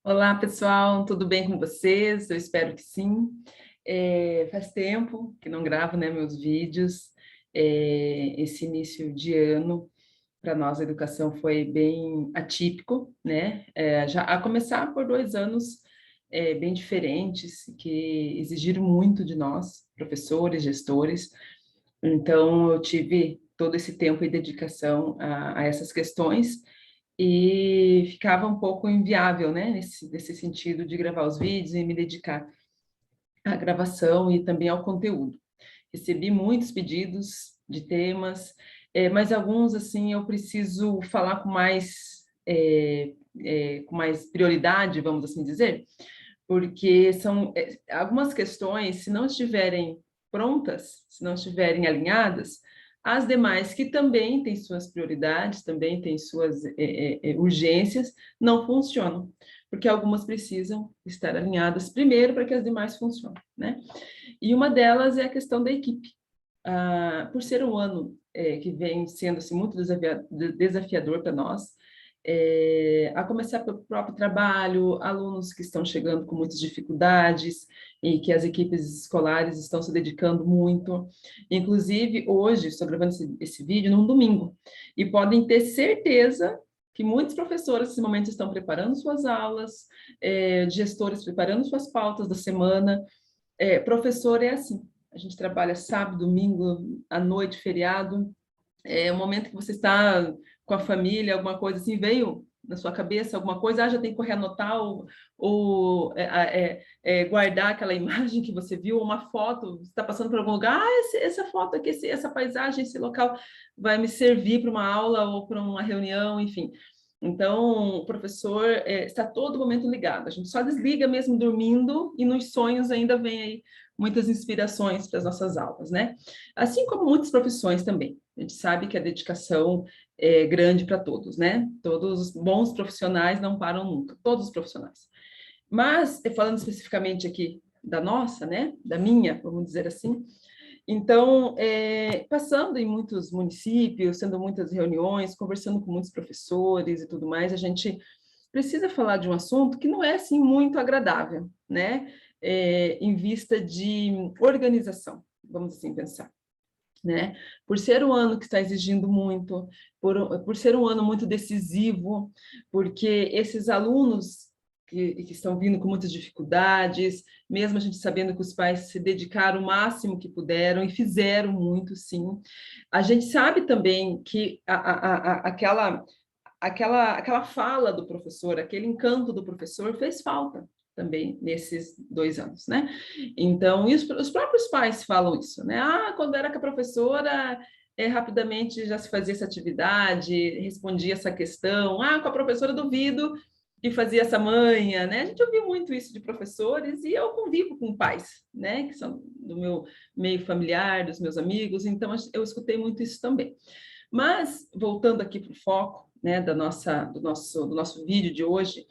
Olá, pessoal, tudo bem com vocês? Eu espero que sim. Faz tempo que não gravo, né, meus vídeos. Esse início de ano, para nós, a educação foi bem atípico, né? Já a começar por 2 anos bem diferentes, que exigiram muito de nós, professores, gestores. Então, eu tive todo esse tempo e dedicação a essas questões, e ficava um pouco inviável, né, nesse sentido de gravar os vídeos e me dedicar à gravação e também ao conteúdo. Recebi muitos pedidos de temas, mas alguns, assim, eu preciso falar com mais prioridade, vamos assim dizer, porque são algumas questões, se não estiverem prontas, se não estiverem alinhadas, as demais, que também têm suas prioridades, também têm suas urgências, não funcionam, porque algumas precisam estar alinhadas primeiro para que as demais funcionem, né? E uma delas é a questão da equipe. Por ser um ano que vem sendo assim, muito desafiador para nós, a começar pelo próprio trabalho, alunos que estão chegando com muitas dificuldades e que as equipes escolares estão se dedicando muito. Inclusive, hoje, estou gravando esse vídeo num domingo, e podem ter certeza que muitos professores, nesse momento, estão preparando suas aulas, gestores preparando suas pautas da semana. Professor é assim, a gente trabalha sábado, domingo, à noite, feriado, o momento que você está com a família, alguma coisa assim, veio na sua cabeça alguma coisa, já tem que correr anotar ou guardar aquela imagem que você viu, ou uma foto, você está passando por algum lugar, essa foto aqui, essa paisagem, esse local vai me servir para uma aula ou para uma reunião, enfim. Então, o professor está todo momento ligado, a gente só desliga mesmo dormindo, e nos sonhos ainda vem aí muitas inspirações para as nossas aulas, né? Assim como muitas profissões também. A gente sabe que a dedicação é grande para todos, né? Todos os bons profissionais não param nunca, todos os profissionais. Mas, falando especificamente aqui da nossa, né? Da minha, vamos dizer assim. Então, passando em muitos municípios, tendo muitas reuniões, conversando com muitos professores e tudo mais, a gente precisa falar de um assunto que não é, assim, muito agradável, né? Em vista de organização, vamos assim pensar, né? Por ser um ano que está exigindo muito, por ser um ano muito decisivo, porque esses alunos que estão vindo com muitas dificuldades, mesmo a gente sabendo que os pais se dedicaram o máximo que puderam e fizeram muito, sim. A gente sabe também que aquela fala do professor, aquele encanto do professor fez falta também nesses 2 anos, né? Então, e os próprios pais falam isso, né? Quando era com a professora, rapidamente já se fazia essa atividade, respondia essa questão. Com a professora duvido que fazia essa manha, né? A gente ouviu muito isso de professores, e eu convivo com pais, né? Que são do meu meio familiar, dos meus amigos, então eu escutei muito isso também. Mas, voltando aqui para o foco, né, do nosso vídeo de hoje,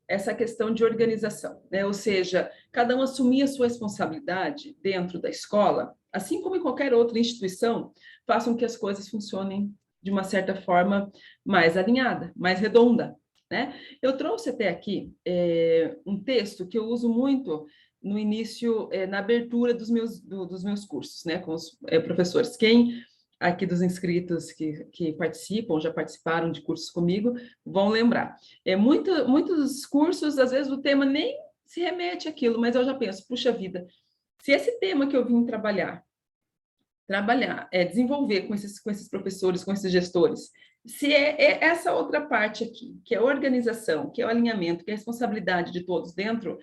essa questão de organização, né? Ou seja, cada um assumir a sua responsabilidade dentro da escola, assim como em qualquer outra instituição, façam que as coisas funcionem de uma certa forma mais alinhada, mais redonda, né? Eu trouxe até aqui um texto que eu uso muito no início, na abertura dos meus cursos, né, com os professores. Quem aqui dos inscritos que participam, já participaram de cursos comigo, vão lembrar. Muitos cursos, às vezes, o tema nem se remete àquilo, mas eu já penso, puxa vida, se esse tema que eu vim desenvolver com esses professores, com esses gestores, se é essa outra parte aqui, que é a organização, que é o alinhamento, que é a responsabilidade de todos dentro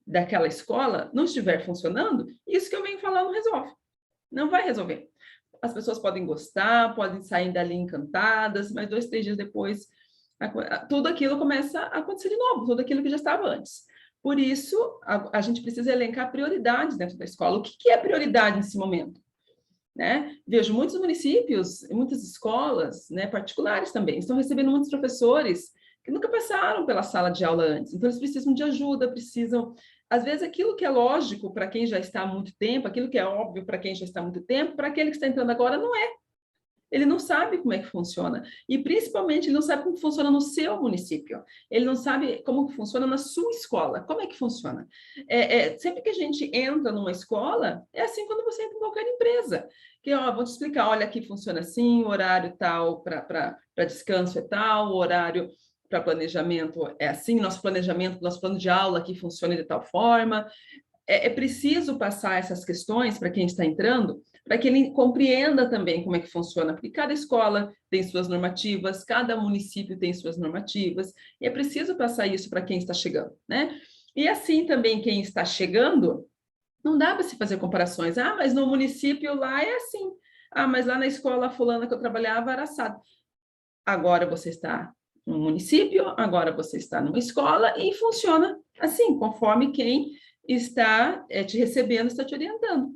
daquela escola, não estiver funcionando, isso que eu venho falar não resolve. Não vai resolver. As pessoas podem gostar, podem sair dali encantadas, mas 2, 3 dias depois, tudo aquilo começa a acontecer de novo, tudo aquilo que já estava antes. Por isso, a gente precisa elencar prioridades dentro da escola. O que é prioridade nesse momento? Né? Vejo muitos municípios, muitas escolas, né, particulares também, estão recebendo muitos professores que nunca passaram pela sala de aula antes, então eles precisam de ajuda, precisam, às vezes, aquilo que é lógico para quem já está há muito tempo, aquilo que é óbvio para quem já está há muito tempo, para aquele que está entrando agora não é. Ele não sabe como é que funciona. E, principalmente, ele não sabe como funciona no seu município. Ele não sabe como funciona na sua escola. Como é que funciona? Sempre que a gente entra numa escola, é assim quando você entra em qualquer empresa. Que, ó, vou te explicar, olha, aqui funciona assim, o horário tal para descanso é tal, o horário para planejamento é assim, nosso planejamento, nosso plano de aula aqui funciona de tal forma. É preciso passar essas questões para quem está entrando, para que ele compreenda também como é que funciona, porque cada escola tem suas normativas, cada município tem suas normativas, e é preciso passar isso para quem está chegando, né? E assim também quem está chegando, não dá para se fazer comparações. Ah, mas no município lá é assim. Ah, mas lá na escola fulana que eu trabalhava era assado. Agora você está no município, agora você está numa escola e funciona assim, conforme quem está te recebendo, está te orientando.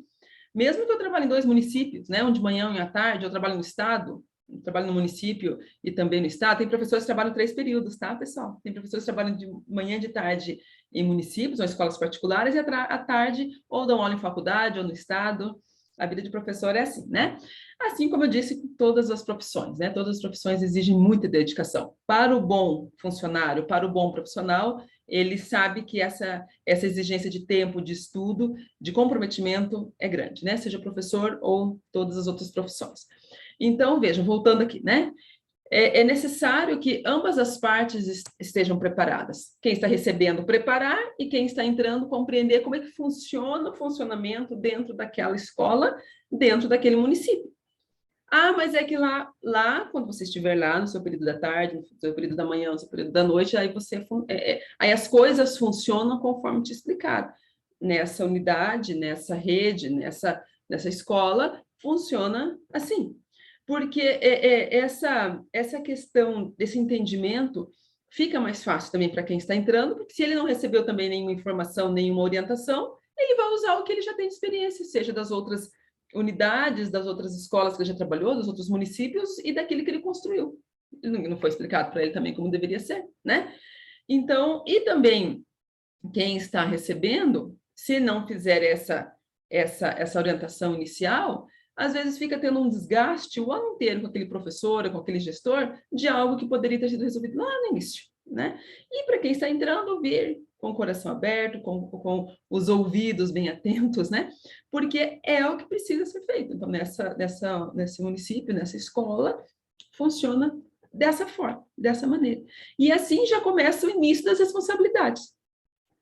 Mesmo que eu trabalhe em 2 municípios, né, um de manhã e um à tarde, eu trabalho no estado, eu trabalho no município e também no estado, tem professores que trabalham 3 períodos, tá, pessoal? Tem professores que trabalham de manhã e de tarde em municípios ou escolas particulares e à tarde ou dão aula em faculdade ou no estado. A vida de professor é assim, né? Assim como eu disse, todas as profissões, né? Todas as profissões exigem muita dedicação. Para o bom funcionário, para o bom profissional, ele sabe que essa exigência de tempo, de estudo, de comprometimento é grande, né? Seja professor ou todas as outras profissões. Então, vejam, voltando aqui, né? É necessário que ambas as partes estejam preparadas. Quem está recebendo, preparar, e quem está entrando, compreender como é que funciona o funcionamento dentro daquela escola, dentro daquele município. Ah, mas é que lá, quando você estiver lá, no seu período da tarde, no seu período da manhã, no seu período da noite, aí aí as coisas funcionam conforme te explicaram. Nessa unidade, nessa rede, nessa escola, funciona assim. Porque essa questão desse entendimento fica mais fácil também para quem está entrando, porque se ele não recebeu também nenhuma informação, nenhuma orientação, ele vai usar o que ele já tem de experiência, seja das outras unidades, das outras escolas que ele já trabalhou, dos outros municípios e daquele que ele construiu. Não foi explicado para ele também como deveria ser, né? Então, e também quem está recebendo, se não fizer essa orientação inicial, às vezes fica tendo um desgaste o ano inteiro com aquele professor, com aquele gestor, de algo que poderia ter sido resolvido lá no início, né? E para quem está entrando, ouvir com o coração aberto, com os ouvidos bem atentos, né? Porque é o que precisa ser feito. Então, nesse município, nessa escola, funciona dessa forma, dessa maneira. E assim já começa o início das responsabilidades.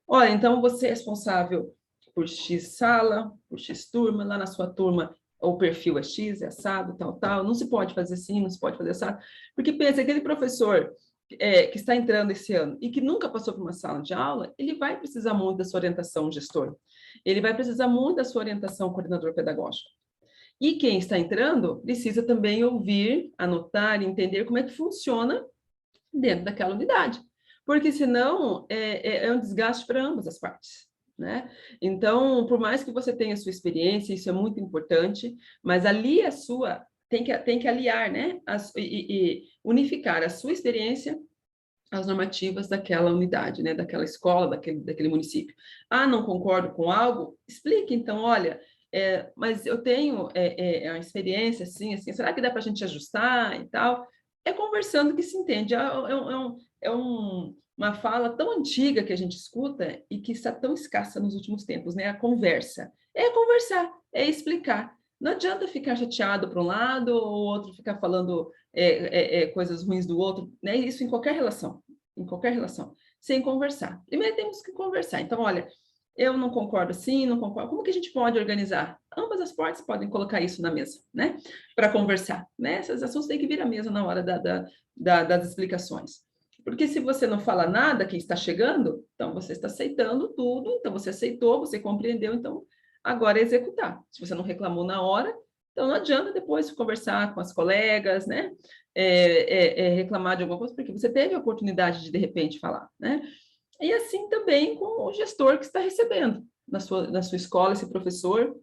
Olha, então você é responsável por X sala, por X turma, lá na sua turma o perfil é X, é assado, tal, não se pode fazer assim, não se pode fazer assado, porque pensa, aquele professor que está entrando esse ano e que nunca passou por uma sala de aula, ele vai precisar muito da sua orientação gestor, ele vai precisar muito da sua orientação coordenador pedagógico. E quem está entrando precisa também ouvir, anotar, entender como é que funciona dentro daquela unidade, porque senão é um desgaste para ambas as partes, né? Então, por mais que você tenha a sua experiência, isso é muito importante, mas ali a sua tem que aliar, né? E unificar a sua experiência às normativas daquela unidade, né? Daquela escola, daquele município. Ah, não concordo com algo? Explique, então, olha, mas eu tenho a experiência assim, será que dá para a gente ajustar e tal? É conversando que se entende. Uma fala tão antiga que a gente escuta e que está tão escassa nos últimos tempos, né? A conversa. É conversar, é explicar. Não adianta ficar chateado para um lado ou o outro ficar falando coisas ruins do outro, né? Isso em qualquer relação, sem conversar. Primeiro temos que conversar. Então, olha, eu não concordo assim, não concordo. Como que a gente pode organizar? Ambas as partes podem colocar isso na mesa, né? Para conversar, né? Esses assuntos têm que vir à mesa na hora das explicações. Porque se você não fala nada, quem está chegando, então você está aceitando tudo, então você aceitou, você compreendeu, então agora é executar. Se você não reclamou na hora, então não adianta depois conversar com as colegas, né? Reclamar de alguma coisa, porque você teve a oportunidade de repente falar, né? E assim também com o gestor que está recebendo na sua escola, esse professor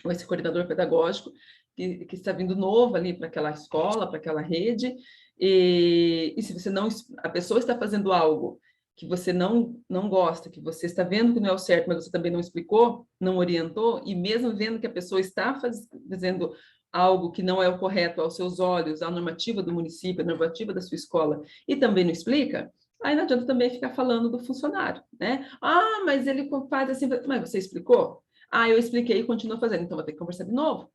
ou esse coordenador pedagógico que está vindo novo ali para aquela escola, para aquela rede, e se você não, a pessoa está fazendo algo que você não gosta, que você está vendo que não é o certo, mas você também não explicou, não orientou, e mesmo vendo que a pessoa está fazendo algo que não é o correto aos seus olhos, a normativa do município, a normativa da sua escola, e também não explica, aí não adianta também ficar falando do funcionário, né? Ah, mas ele faz assim, mas você explicou? Ah, eu expliquei e continuo fazendo, então vou ter que conversar de novo.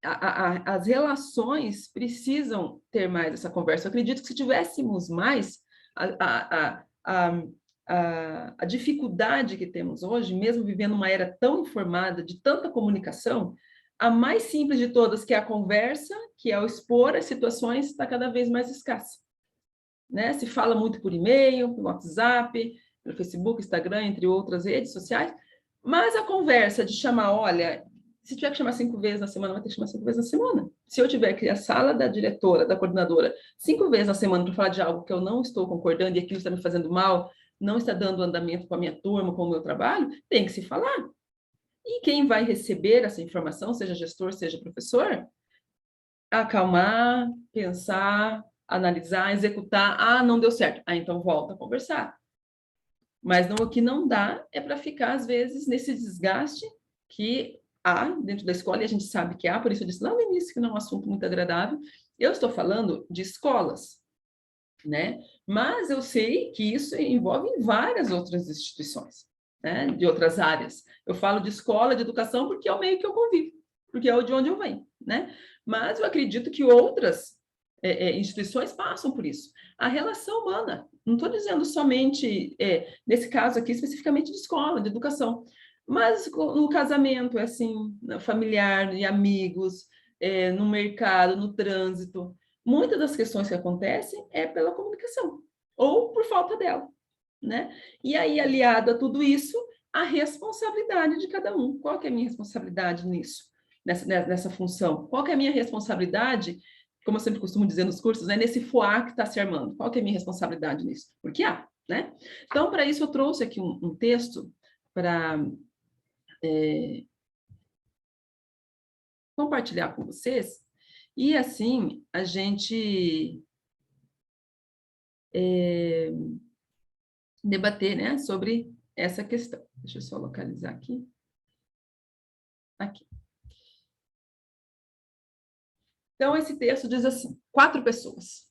As relações precisam ter mais essa conversa. Eu acredito que se tivéssemos mais, a dificuldade que temos hoje, mesmo vivendo uma era tão informada, de tanta comunicação, a mais simples de todas, que é a conversa, que é o expor as situações, está cada vez mais escassa. Né? Se fala muito por e-mail, por WhatsApp, pelo Facebook, Instagram, entre outras redes sociais, mas a conversa de chamar, olha, se tiver que chamar 5 vezes na semana, vai ter que chamar 5 vezes na semana. Se eu tiver que ir à sala da diretora, da coordenadora, 5 vezes na semana para falar de algo que eu não estou concordando e aquilo está me fazendo mal, não está dando andamento com a minha turma, com o meu trabalho, tem que se falar. E quem vai receber essa informação, seja gestor, seja professor, acalmar, pensar, analisar, executar. Ah, não deu certo. Ah, então volta a conversar. Mas não, o que não dá é para ficar, às vezes, nesse desgaste que há dentro da escola, e a gente sabe que há, por isso eu disse lá no início que não é um assunto muito agradável. Eu estou falando de escolas, né? Mas eu sei que isso envolve várias outras instituições, né? De outras áreas. Eu falo de escola, de educação, porque é o meio que eu convivo, porque é de onde eu venho, né? Mas eu acredito que outras instituições passam por isso. A relação humana, não estou dizendo somente, nesse caso aqui, especificamente de escola, de educação, mas no casamento, é assim, familiar, e amigos, no mercado, no trânsito. Muitas das questões que acontecem é pela comunicação, ou por falta dela, né? E aí, aliado a tudo isso, a responsabilidade de cada um. Qual que é a minha responsabilidade nisso, nessa função? Qual que é a minha responsabilidade, como eu sempre costumo dizer nos cursos, né? Nesse foar que está se armando? Qual que é a minha responsabilidade nisso? Porque há, né? Então, para isso, eu trouxe aqui um texto para compartilhar com vocês, e assim a gente debater, né, sobre essa questão. Deixa eu só localizar aqui. Aqui. Então, esse texto diz assim: 4 pessoas.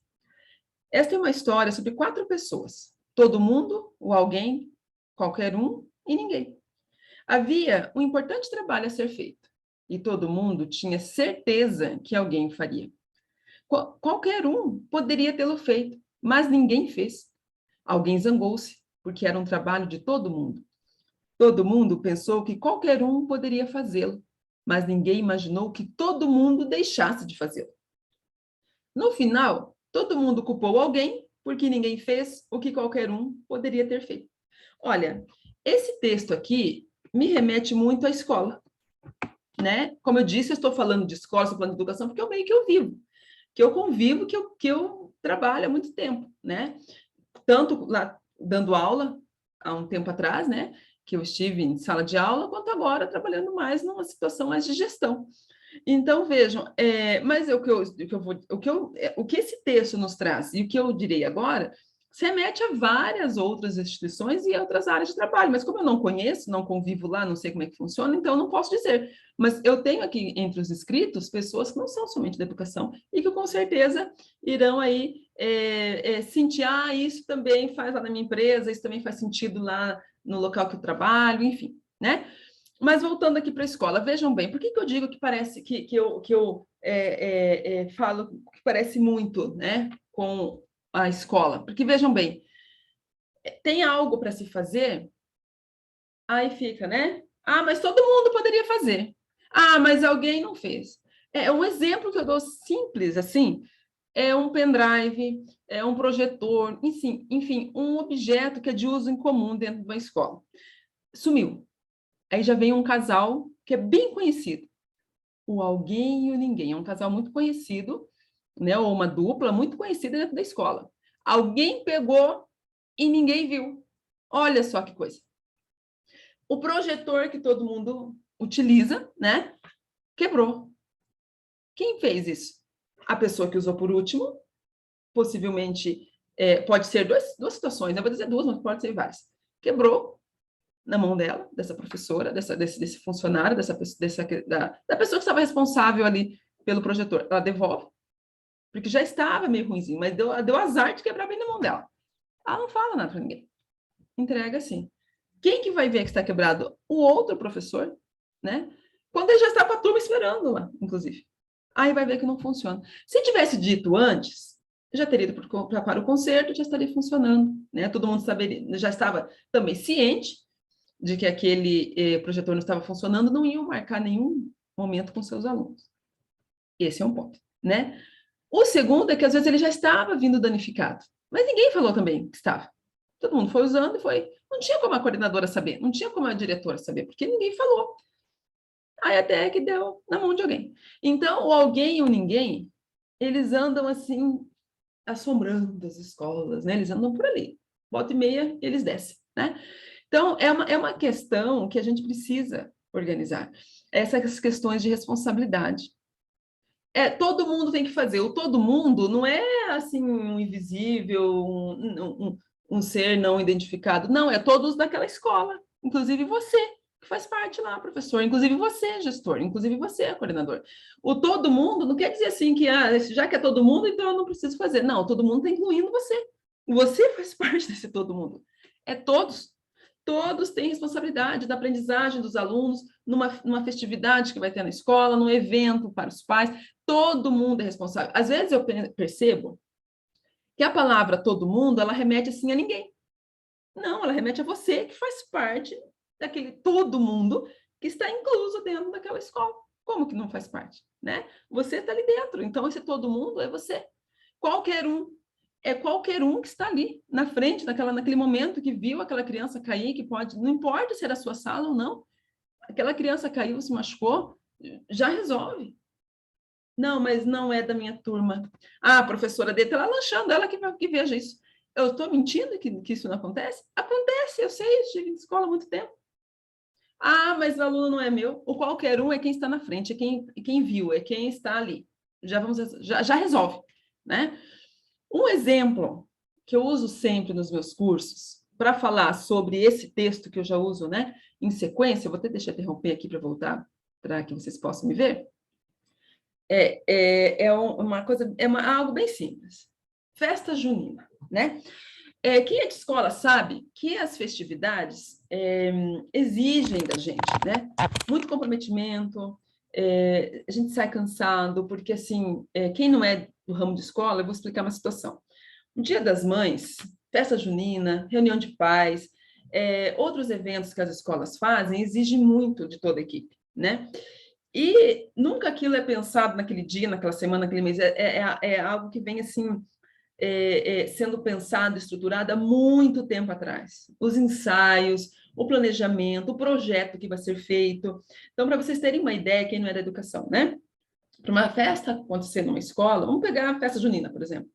Esta é uma história sobre 4 pessoas. Todo mundo, ou alguém, qualquer um e ninguém. Havia um importante trabalho a ser feito, e todo mundo tinha certeza que alguém faria. Qualquer um poderia tê-lo feito, mas ninguém fez. Alguém zangou-se, porque era um trabalho de todo mundo. Todo mundo pensou que qualquer um poderia fazê-lo, mas ninguém imaginou que todo mundo deixasse de fazê-lo. No final, todo mundo culpou alguém porque ninguém fez o que qualquer um poderia ter feito. Olha, esse texto aqui me remete muito à escola, né? Como eu disse, eu estou falando de escola, estou falando de educação, porque é o meio que eu vivo, que eu convivo, que eu trabalho há muito tempo, né? Tanto lá dando aula há um tempo atrás, né? Que eu estive em sala de aula, quanto agora trabalhando mais numa situação mais de gestão. Então, vejam, mas o que esse texto nos traz e o que eu direi agora se remete a várias outras instituições e outras áreas de trabalho, mas como eu não conheço, não convivo lá, não sei como é que funciona, então eu não posso dizer. Mas eu tenho aqui entre os inscritos pessoas que não são somente da educação e que com certeza irão aí sentir, isso também faz lá na minha empresa, isso também faz sentido lá no local que eu trabalho, enfim, né? Mas voltando aqui para a escola, vejam bem, por que eu digo que parece que eu falo que parece muito, né, com a escola? Porque vejam bem, tem algo para se fazer, aí fica, né? Ah, mas todo mundo poderia fazer. Ah, mas alguém não fez. Um exemplo que eu dou simples, assim, é um pendrive, é um projetor, enfim, um objeto que é de uso em comum dentro de uma escola. Sumiu. Aí já vem um casal que é bem conhecido, o Alguém e o Ninguém. É um casal muito conhecido, né? Ou uma dupla muito conhecida dentro da escola. Alguém pegou e ninguém viu. Olha só que coisa. O projetor que todo mundo utiliza, né? Quebrou. Quem fez isso? A pessoa que usou por último, possivelmente, pode ser duas situações, né? Vou dizer duas, mas pode ser várias. Quebrou na mão dela, dessa professora, desse funcionário, da pessoa que estava responsável ali pelo projetor, ela devolve, porque já estava meio ruimzinho, mas deu azar de quebrar bem na mão dela. Ela não fala nada para ninguém. Entrega assim. Quem que vai ver que está quebrado? O outro professor, né? Quando ele já está com a turma esperando lá, inclusive. Aí vai ver que não funciona. Se tivesse dito antes, já teria ido para o concerto, já estaria funcionando, né? Todo mundo saberia, já estava também ciente de que aquele projetor não estava funcionando, não iam marcar nenhum momento com seus alunos. Esse é um ponto, né? O segundo é que às vezes ele já estava vindo danificado, mas ninguém falou também que estava. Todo mundo foi usando e foi. Não tinha como a coordenadora saber, não tinha como a diretora saber, porque ninguém falou. Aí até que deu na mão de alguém. Então, o alguém e o ninguém, eles andam assim, assombrando as escolas, né? Eles andam por ali. Volta e meia, eles descem, né? Então, é uma questão que a gente precisa organizar. Essas questões de responsabilidade. Todo mundo tem que fazer. O todo mundo não é assim um invisível, um ser não identificado. Não, é todos daquela escola. Inclusive você, que faz parte lá, professor. Inclusive você, gestor. Inclusive você, coordenador. O todo mundo não quer dizer assim que já que é todo mundo, então eu não preciso fazer. Não, todo mundo está incluindo você. Você faz parte desse todo mundo. É todos. Todos têm responsabilidade da aprendizagem dos alunos, numa festividade que vai ter na escola, num evento para os pais. Todo mundo é responsável. Às vezes eu percebo que a palavra todo mundo, ela remete assim a ninguém. Não, ela remete a você, que faz parte daquele todo mundo que está incluso dentro daquela escola. Como que não faz parte, né? Você está ali dentro, então esse todo mundo é você. Qualquer um. É qualquer um que está ali na frente, naquele momento que viu aquela criança cair, que pode, não importa se era a sua sala ou não, aquela criança caiu, se machucou, já resolve. Não, mas não é da minha turma. Ah, a professora dele está lá lanchando, ela que veja isso. Eu estou mentindo que isso não acontece? Acontece, eu sei, estive em escola há muito tempo. Ah, mas o aluno não é meu. O qualquer um é quem está na frente, é quem viu, é quem está ali. Já resolve, né? Um exemplo que eu uso sempre nos meus cursos para falar sobre esse texto que eu já uso, né, em sequência, eu vou até deixar interromper aqui para voltar, para que vocês possam me ver. Algo bem simples. Festa junina, né? Quem é de escola sabe que as festividades exigem da gente, né? Muito comprometimento, a gente sai cansado, porque assim, quem não é do ramo de escola, eu vou explicar uma situação. O Dia das Mães, festa junina, reunião de pais, outros eventos que as escolas fazem exigem muito de toda a equipe, né? E nunca aquilo é pensado naquele dia, naquela semana, naquele mês. É algo que vem assim sendo pensado, estruturado há muito tempo atrás. Os ensaios, o planejamento, o projeto que vai ser feito. Então, para vocês terem uma ideia, quem não é da educação, né? Para uma festa acontecer numa escola, vamos pegar a festa junina, por exemplo.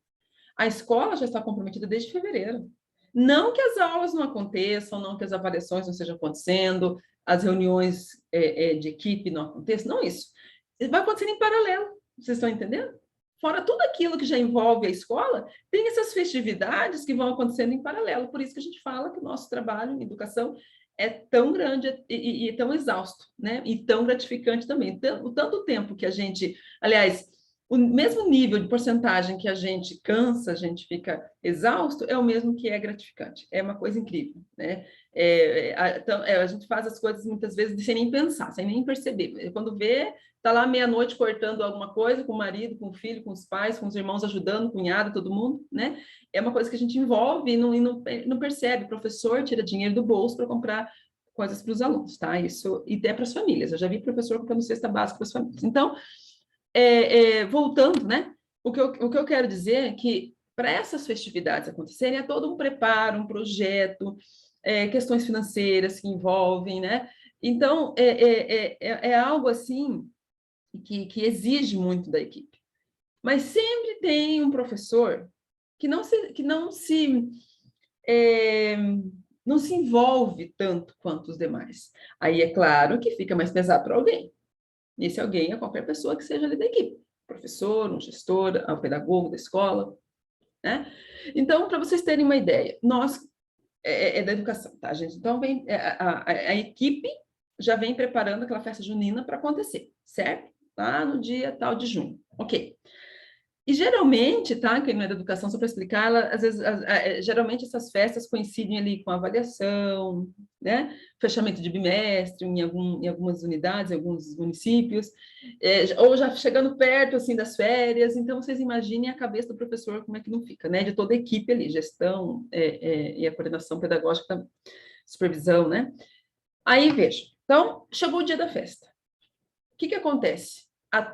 A escola já está comprometida desde fevereiro. Não que as aulas não aconteçam, não que as avaliações não estejam acontecendo, as reuniões de equipe não aconteçam, não isso. Vai acontecer em paralelo, vocês estão entendendo? Fora tudo aquilo que já envolve a escola, tem essas festividades que vão acontecendo em paralelo. Por isso que a gente fala que o nosso trabalho em educação é tão grande e tão exausto, né? E tão gratificante também. O tanto tempo que a gente, aliás, o mesmo nível de porcentagem que a gente cansa, a gente fica exausto, é o mesmo que é gratificante. É uma coisa incrível, né? A gente faz as coisas muitas vezes sem nem pensar, sem nem perceber. Quando vê, está lá meia-noite cortando alguma coisa com o marido, com o filho, com os pais, com os irmãos ajudando, cunhada, todo mundo, né? É uma coisa que a gente envolve e não percebe. O professor tira dinheiro do bolso para comprar coisas para os alunos, tá? Isso, e até para as famílias. Eu já vi professor comprando cesta básica para as famílias. Então, voltando, né? O que eu quero dizer é que para essas festividades acontecerem é todo um preparo, um projeto, questões financeiras que envolvem, né? Então, é algo assim que exige muito da equipe. Mas sempre tem um professor que não se envolve tanto quanto os demais. Aí é claro que fica mais pesado para alguém. Esse alguém é qualquer pessoa que seja ali da equipe, professor, um gestor, um pedagogo da escola, né? Então, para vocês terem uma ideia, nós é da educação, tá, gente? Então, a equipe já vem preparando aquela festa junina para acontecer, certo? lá no dia tal de junho. Ok. E geralmente, tá? Quem não é da educação, só para explicar, às vezes, geralmente essas festas coincidem ali com avaliação, né? Fechamento de bimestre em algumas unidades, em alguns municípios, ou já chegando perto assim das férias. Então, vocês imaginem a cabeça do professor como é que não fica, né? De toda a equipe ali, gestão e a coordenação pedagógica, supervisão, né? Aí, veja. Então, chegou o dia da festa. O que acontece?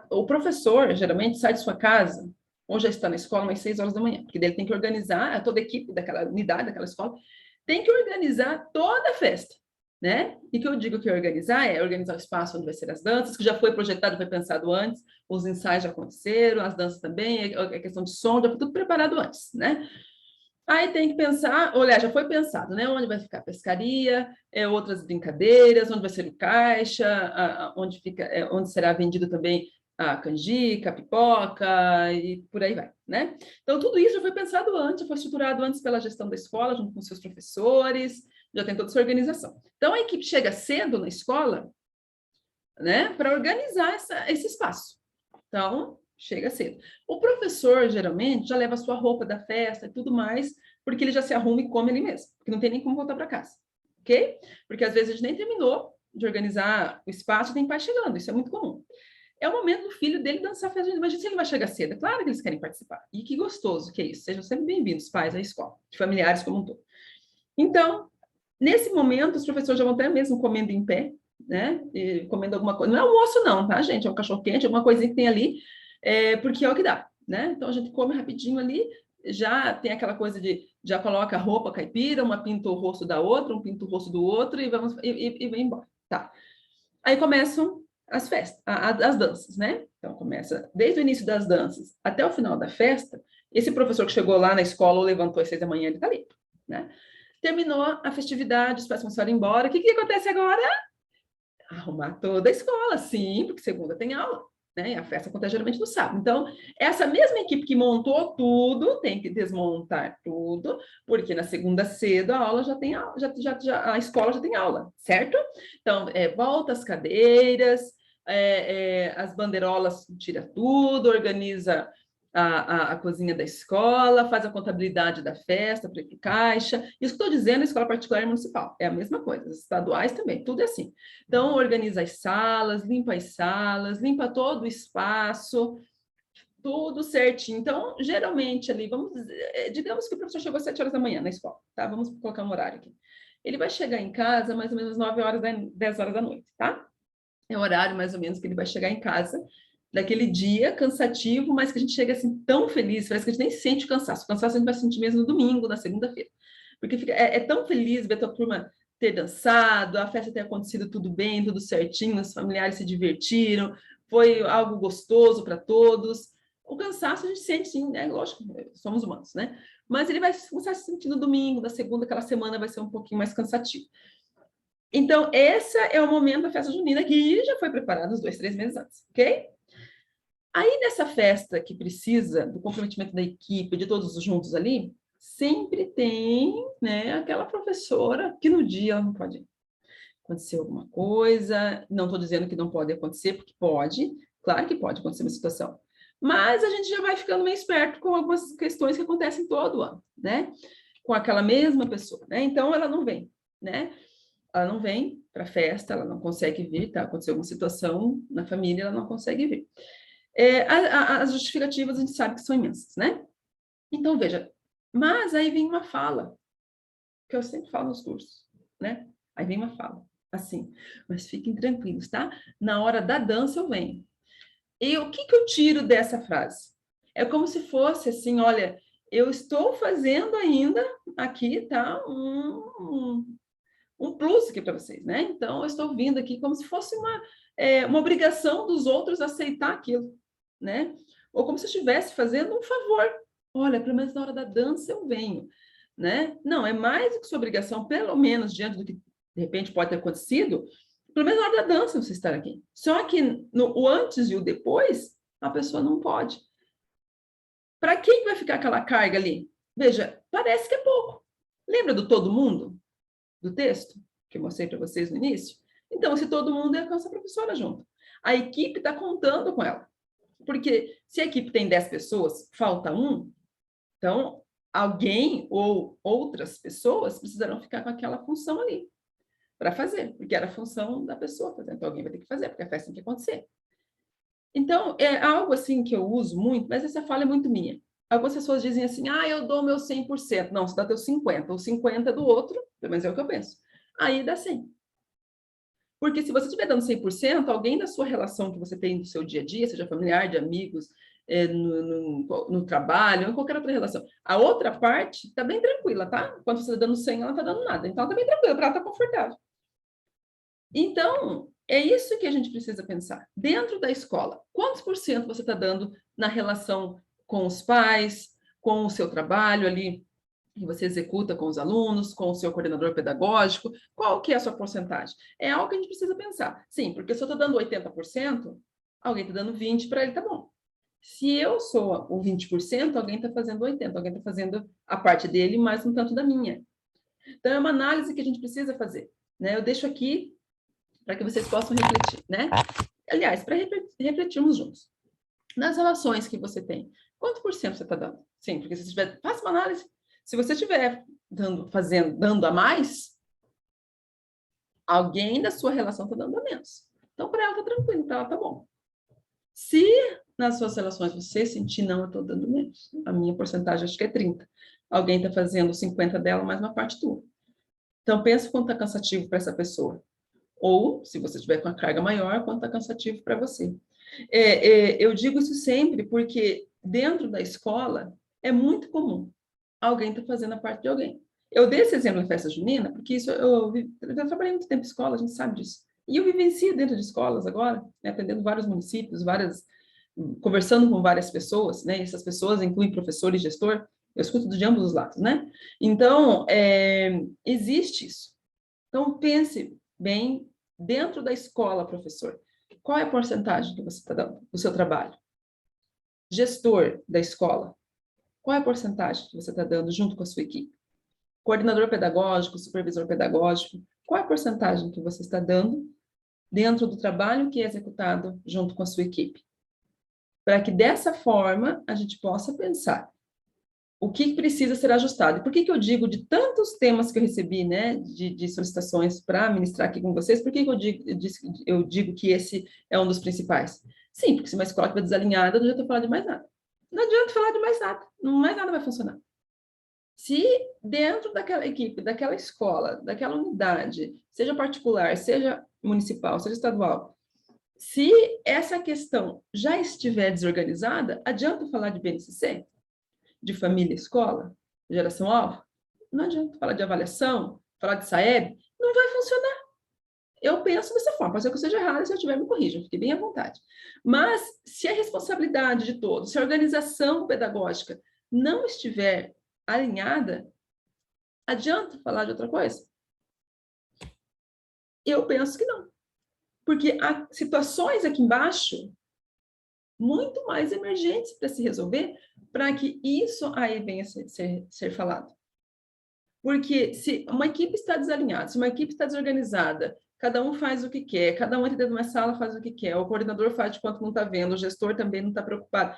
O professor, geralmente, sai de sua casa, ou já está na escola, umas 6 horas da manhã, porque ele tem que organizar, toda a equipe daquela unidade, daquela escola, tem que organizar toda a festa, né? E que eu digo que organizar o espaço onde vai ser as danças, que já foi projetado, foi pensado antes, os ensaios já aconteceram, as danças também, a questão de som, já foi tudo preparado antes, né? Aí tem que pensar, olha, já foi pensado, né? Onde vai ficar a pescaria, outras brincadeiras, onde vai ser o caixa, onde será vendido também a canjica, a pipoca e por aí vai, né? Então, tudo isso já foi pensado antes, foi estruturado antes pela gestão da escola, junto com seus professores, já tem toda essa organização. Então, a equipe chega cedo na escola, né, para organizar esse espaço. Então, chega cedo. O professor, geralmente, já leva a sua roupa da festa e tudo mais, porque ele já se arruma e come ali mesmo, porque não tem nem como voltar para casa, ok? Porque às vezes a gente nem terminou de organizar o espaço, tem pai chegando, isso é muito comum. É o momento do filho dele dançar a festa. Imagina se ele vai chegar cedo, é claro que eles querem participar. E que gostoso que é isso. Sejam sempre bem-vindos, pais, à escola, familiares como um todo. Então, nesse momento, os professores já vão até mesmo comendo em pé, né? E comendo alguma coisa. Não é almoço, não, tá, gente? É um cachorro-quente, alguma coisinha que tem ali, porque é o que dá, né? Então a gente come rapidinho ali, já tem aquela coisa de já coloca a roupa caipira, uma pinta o rosto da outra, um pinta o rosto do outro e vamos e vem embora. Tá. Aí começam as festas, as danças, né? Então começa desde o início das danças até o final da festa. Esse professor que chegou lá na escola ou levantou às 6 da manhã, ele tá ali, né? Terminou a festividade, os pais começaram a ir embora. O que acontece agora? Arrumar toda a escola, sim, porque segunda tem aula, né? E a festa acontece geralmente no sábado. Então, essa mesma equipe que montou tudo tem que desmontar tudo, porque na segunda cedo a aula já tem aula, a escola já tem aula, certo? Então, volta as cadeiras, as bandeirolas, tira tudo, organiza a cozinha da escola, faz a contabilidade da festa para o caixa. Isso que estou dizendo, escola particular e municipal. É a mesma coisa, as estaduais também, tudo é assim. Então, organiza as salas, limpa todo o espaço, tudo certinho. Então, geralmente ali, digamos que o professor chegou às 7 horas da manhã na escola, tá? Vamos colocar um horário aqui. Ele vai chegar em casa mais ou menos às 9 horas, 10 horas da noite, tá? É o horário mais ou menos que ele vai chegar em casa daquele dia cansativo, mas que a gente chega assim tão feliz, parece que a gente nem sente o cansaço. O cansaço a gente vai sentir mesmo no domingo, na segunda-feira. Porque é tão feliz ver a tua turma ter dançado, a festa ter acontecido tudo bem, tudo certinho, os familiares se divertiram, foi algo gostoso para todos. O cansaço a gente sente sim, né? Lógico, somos humanos, né? Mas ele vai começar a se sentir no domingo, na segunda, aquela semana vai ser um pouquinho mais cansativo. Então, esse é o momento da festa junina que já foi preparado uns 2, 3 meses antes, ok? Aí, nessa festa que precisa do comprometimento da equipe, de todos juntos ali, sempre tem, né, aquela professora que no dia ela não pode acontecer alguma coisa. Não estou dizendo que não pode acontecer, porque pode, claro que pode acontecer uma situação. Mas a gente já vai ficando meio esperto com algumas questões que acontecem todo ano, né? Com aquela mesma pessoa, né? Então, ela não vem, né? Ela não vem para a festa, ela não consegue vir, tá? Aconteceu alguma situação na família, ela não consegue vir. As justificativas a gente sabe que são imensas, né? Então, veja, mas aí vem uma fala, que eu sempre falo nos cursos, né? Aí vem uma fala, assim, mas fiquem tranquilos, tá? Na hora da dança eu venho. E o que eu tiro dessa frase? É como se fosse assim, olha, eu estou fazendo ainda aqui, tá? Um plus aqui para vocês, né? Então, eu estou vindo aqui como se fosse uma obrigação dos outros aceitar aquilo, né? Ou como se eu estivesse fazendo um favor. Olha, pelo menos na hora da dança eu venho, né? Não, é mais do que sua obrigação, pelo menos diante do que de repente pode ter acontecido, pelo menos na hora da dança você estar aqui. Só que o antes e o depois, a pessoa não pode. Para quem vai ficar aquela carga ali? Veja, parece que é pouco. Lembra do todo mundo? Do texto que eu mostrei para vocês no início? Então, se todo mundo é com essa professora junto. A equipe está contando com ela. Porque se a equipe tem 10 pessoas, falta um, então alguém ou outras pessoas precisarão ficar com aquela função ali para fazer, porque era a função da pessoa fazer. Então alguém vai ter que fazer, porque a festa tem que acontecer. Então, é algo assim que eu uso muito, mas essa fala é muito minha. Algumas pessoas dizem assim, eu dou meu 100%. Não, você dá teu 50%. O 50% do outro, pelo menos é o que eu penso. Aí dá 100%. Porque se você estiver dando 100%, alguém da sua relação que você tem no seu dia a dia, seja familiar, de amigos, no trabalho, em qualquer outra relação, a outra parte está bem tranquila, tá? Quando você está dando 100, ela não está dando nada. Então, ela está bem tranquila, para ela está confortável. Então, é isso que a gente precisa pensar. Dentro da escola, quantos por cento você está dando na relação com os pais, com o seu trabalho ali, que você executa com os alunos, com o seu coordenador pedagógico? Qual que é a sua porcentagem? É algo que a gente precisa pensar. Sim, porque se eu estou dando 80%, alguém está dando 20%, para ele tá bom. Se eu sou o 20%, alguém está fazendo 80%, alguém está fazendo a parte dele mais um tanto da minha. Então, é uma análise que a gente precisa fazer, né? Eu deixo aqui para que vocês possam refletir, né? Aliás, para refletirmos juntos. Nas relações que você tem, quanto por cento você está dando? Sim, porque se você tiver, faça uma análise. Se você estiver dando a mais, alguém da sua relação está dando a menos. Então, para ela está tranquilo, para ela está bom. Se nas suas relações você sentir, não, eu estou dando menos, a minha porcentagem acho que é 30%. Alguém está fazendo 50% dela, mais uma parte tua. Então, pensa quanto está cansativo para essa pessoa. Ou, se você tiver com a carga maior, quanto está cansativo para você. Eu digo isso sempre porque dentro da escola é muito comum alguém estar fazendo a parte de alguém. Eu dei esse exemplo na festa junina, porque isso eu trabalhei muito tempo em escola, a gente sabe disso. E eu vivencio dentro de escolas agora, né, atendendo vários municípios, conversando com várias pessoas, né? Essas pessoas incluem professor e gestor, eu escuto de ambos os lados, né? Então, existe isso. Então, pense bem dentro da escola, professor. Qual é a porcentagem que você está dando do seu trabalho? Gestor da escola. Qual é a porcentagem que você está dando junto com a sua equipe? Coordenador pedagógico, supervisor pedagógico. Qual é a porcentagem que você está dando dentro do trabalho que é executado junto com a sua equipe? Para que dessa forma a gente possa pensar o que precisa ser ajustado. E por que eu digo de tantos temas que eu recebi, né, de solicitações para ministrar aqui com vocês, por que eu digo que esse é um dos principais? Sim, porque se uma escola estiver desalinhada, não adianta falar de mais nada. Não adianta falar de mais nada, mais nada vai funcionar. Se dentro daquela equipe, daquela escola, daquela unidade, seja particular, seja municipal, seja estadual, se essa questão já estiver desorganizada, adianta falar de BNCC? De família e escola, geração alfa, não adianta falar de avaliação, falar de SAEB, não vai funcionar. Eu penso dessa forma, pode ser que eu seja errada, se eu estiver, me corrijam, fique bem à vontade. Mas, se a responsabilidade de todos, se a organização pedagógica não estiver alinhada, adianta falar de outra coisa? Eu penso que não. Porque há situações aqui embaixo muito mais emergentes para se resolver, para que isso aí venha a ser falado. Porque se uma equipe está desalinhada, se uma equipe está desorganizada, cada um faz o que quer, cada um entra dentro de uma sala faz o que quer, o coordenador faz de quanto não está vendo, o gestor também não está preocupado.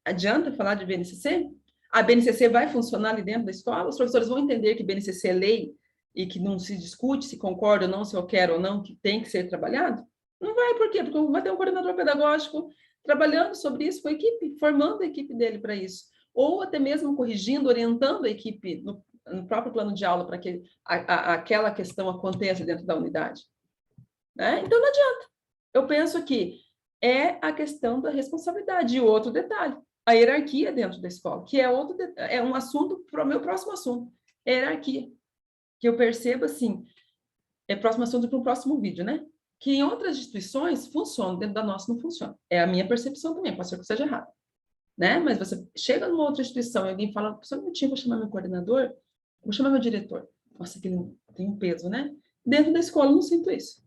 Adianta falar de BNCC? A BNCC vai funcionar ali dentro da escola? Os professores vão entender que BNCC é lei e que não se discute se concorda ou não, se eu quero ou não, que tem que ser trabalhado? Não vai, por quê? Porque vai ter um coordenador pedagógico trabalhando sobre isso com a equipe, formando a equipe dele para isso. Ou até mesmo corrigindo, orientando a equipe no próprio plano de aula para que aquela questão aconteça dentro da unidade. Né? Então, não adianta. Eu penso que é a questão da responsabilidade. E outro detalhe, a hierarquia dentro da escola, que é um assunto para o meu próximo assunto, é a hierarquia. Que eu percebo, assim, é próximo assunto para o próximo vídeo, né? Que em outras instituições funciona, dentro da nossa não funciona. É a minha percepção também, pode ser que eu seja errado. Né? Mas você chega numa outra instituição e alguém fala, só um minutinho, vou chamar meu coordenador, vou chamar meu diretor. Nossa, que tem um peso, né? Dentro da escola eu não sinto isso.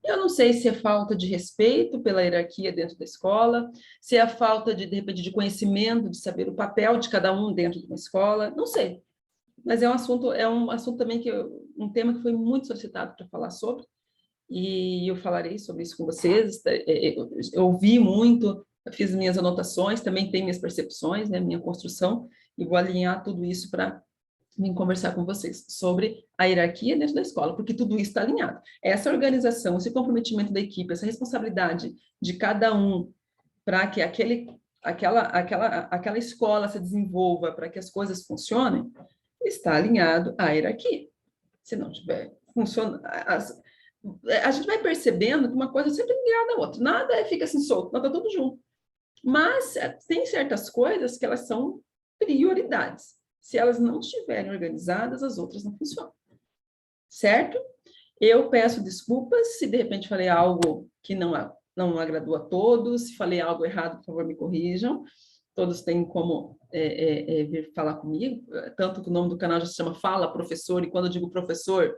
Eu não sei se é falta de respeito pela hierarquia dentro da escola, se é a falta de repente, de conhecimento, de saber o papel de cada um dentro de uma escola, não sei. Mas é um assunto também um tema que foi muito solicitado para falar sobre, e eu falarei sobre isso com vocês. Eu ouvi muito, fiz minhas anotações, também tenho minhas percepções, né, minha construção, e vou alinhar tudo isso para vim conversar com vocês sobre a hierarquia dentro da escola, porque tudo isso está alinhado. Essa organização, esse comprometimento da equipe, essa responsabilidade de cada um para que aquela escola se desenvolva, para que as coisas funcionem, está alinhado à hierarquia. Se não tiver funciona, a gente vai percebendo que uma coisa sempre é ligada à outra, nada fica assim solto, nada tudo junto. Mas tem certas coisas que elas são prioridades. Se elas não estiverem organizadas, as outras não funcionam. Certo? Eu peço desculpas se de repente falei algo que não agradou a todos, se falei algo errado, por favor, me corrijam. Todos têm como vir falar comigo, tanto que o nome do canal já se chama Fala Professor, e quando eu digo professor,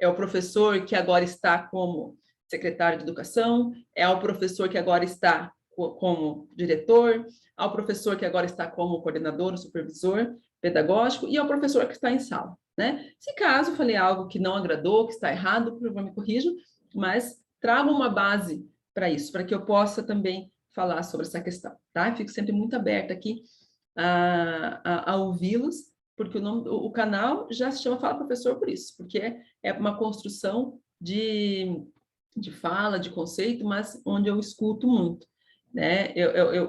é o professor que agora está como secretário de educação, é o professor que agora está como diretor, ao professor que agora está como coordenador, supervisor pedagógico, e ao professor que está em sala, né? Se caso falei algo que não agradou, que está errado, por favor, me corrijam, mas trago uma base para isso, para que eu possa também falar sobre essa questão, tá? Eu fico sempre muito aberta aqui a ouvi-los, porque o canal já se chama Fala Professor por isso, porque é uma construção de fala, de conceito, mas onde eu escuto muito, né?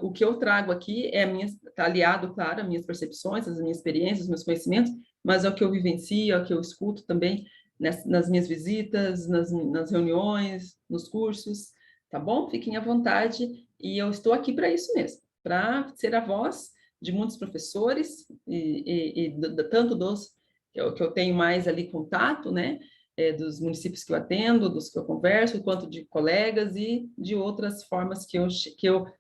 O que eu trago aqui está aliado, claro, às minhas percepções, às minhas experiências, aos meus conhecimentos, mas é o que eu vivencio, é o que eu escuto também nas minhas visitas, nas reuniões, nos cursos, tá bom? Fiquem à vontade, e eu estou aqui para isso mesmo, para ser a voz de muitos professores, tanto dos que eu tenho mais ali contato, né? Dos municípios que eu atendo, dos que eu converso, quanto de colegas e de outras formas que eu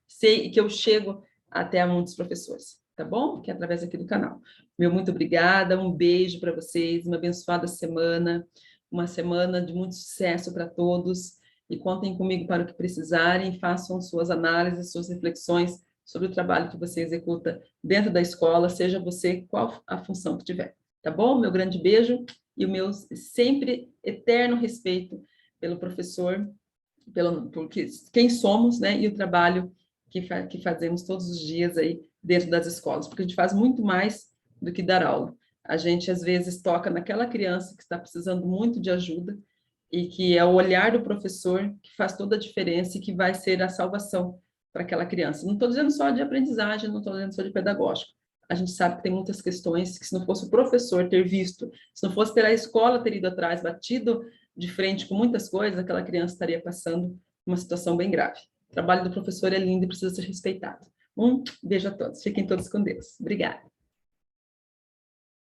sei que eu chego até a muitos professores, tá bom? Que é através aqui do canal. Muito obrigada, um beijo para vocês, uma abençoada semana, uma semana de muito sucesso para todos, e contem comigo para o que precisarem, façam suas análises, suas reflexões sobre o trabalho que você executa dentro da escola, seja você qual a função que tiver, tá bom? Meu grande beijo e o meu sempre eterno respeito pelo professor, por quem somos, né, e o trabalho que fazemos todos os dias aí dentro das escolas, porque a gente faz muito mais do que dar aula. A gente, às vezes, toca naquela criança que está precisando muito de ajuda, e que é o olhar do professor que faz toda a diferença e que vai ser a salvação para aquela criança. Não estou dizendo só de aprendizagem, não estou dizendo só de pedagógico. A gente sabe que tem muitas questões que, se não fosse o professor ter visto, se não fosse ter a escola ter ido atrás, batido de frente com muitas coisas, aquela criança estaria passando uma situação bem grave. O trabalho do professor é lindo e precisa ser respeitado. Um beijo a todos. Fiquem todos com Deus. Obrigada.